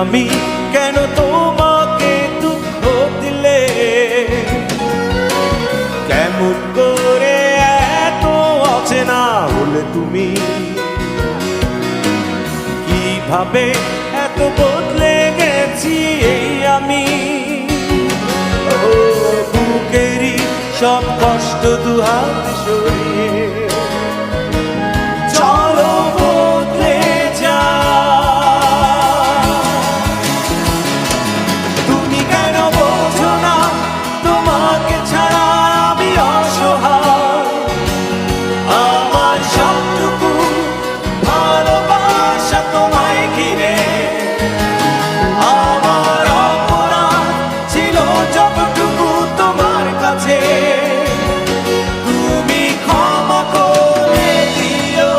আমি কেন তোমাকে দুঃখ দিলে? কেমন করে এত অচেনা হলে তুমি? কিভাবে এত বদলে গেছি এই আমি? বুকেরই সব কষ্ট দুহাত সরিয়ে চলো বদলে যা। তুমি কেন বোঝো না তোমাকে ছাড়া আমি অসহায়? আমার সবটুকু ভালোবাসা তোমায় ঘিরে, আমার অপরাধ ছিল যতটুকু তোমার কাছে। তুমি ক্ষমা করে দিও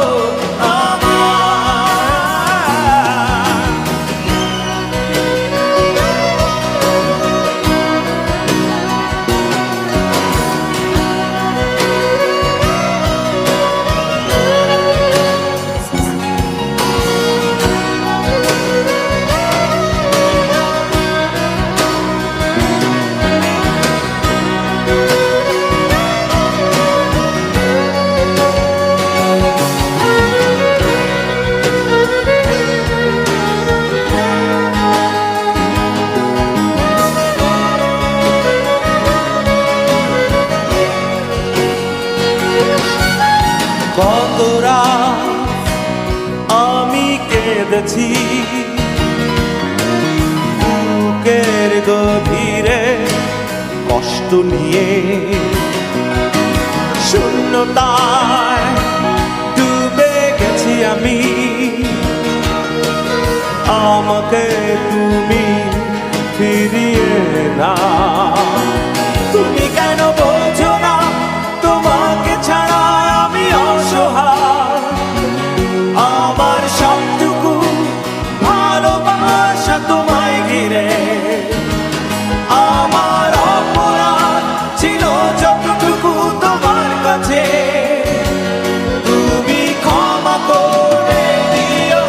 কত রাত আমি কেঁদেছি বুকের গভীরে কষ্ট নিয়ে। শূন্যতায় ডুবে গেছি আমি, আমাকে তুমি ফিরিয়ে না। তুমি কেন বোঝো না তোমাকে ছাড়া আমি অসহায়? আমার সবটুকু ভালোবাসা তোমায় ঘিরে, আমার অপরাধ ছিল যতটুকু তোমার কাছে। তুমি ক্ষমা করে দিও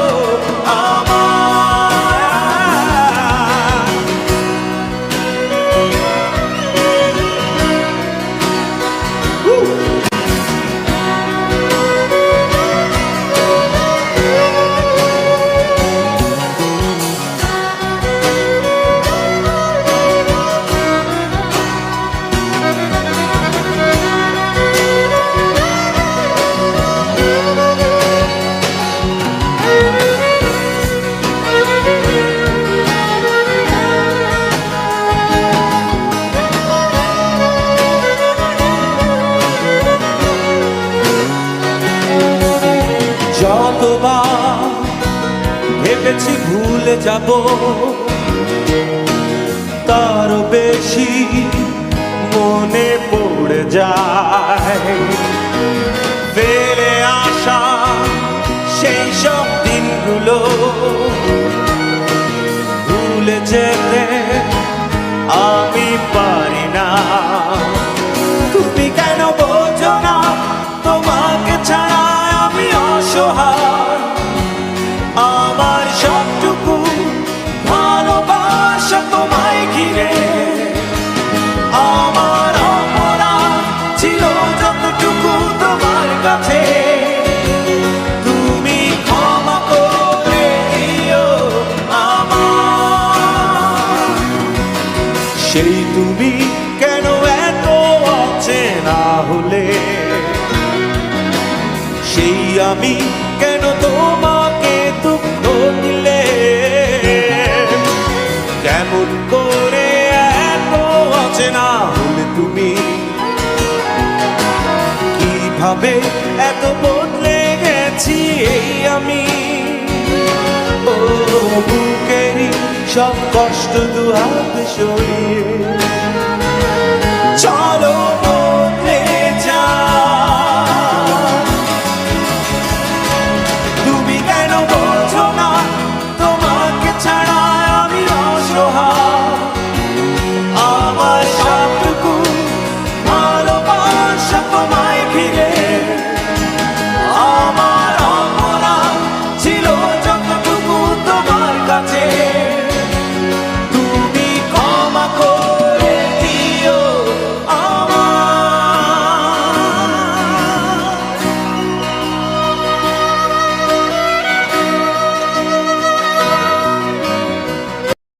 যতবার ভেবেছি ভুলে যাব, তারও বেশি মনে পড়ে যায়। ফেলে আসা সেই সব দিনগুলো ভুলে যেতে আমি পারি না। তুমি কেন বোঝো না তোমাকে ছাড়া আমি অসহায়? আমার সবটুকু ভালোবাসা তোমায় ঘিরে, আমার অপরাধ ছিল যতটুকু তোমার কাছে। তুমি ক্ষমা করে দিও আমার। সেই তুমি কেন এত অচেনা হলে? সেই আমি কেন তোমাকে দুঃখ দিলে? কেমন করে এত অচেনা হলে তুমি? কিভাবে এত বদলে গেছি এই আমি? ও বুকেরই সব কষ্ট দুহাত সরিয়ে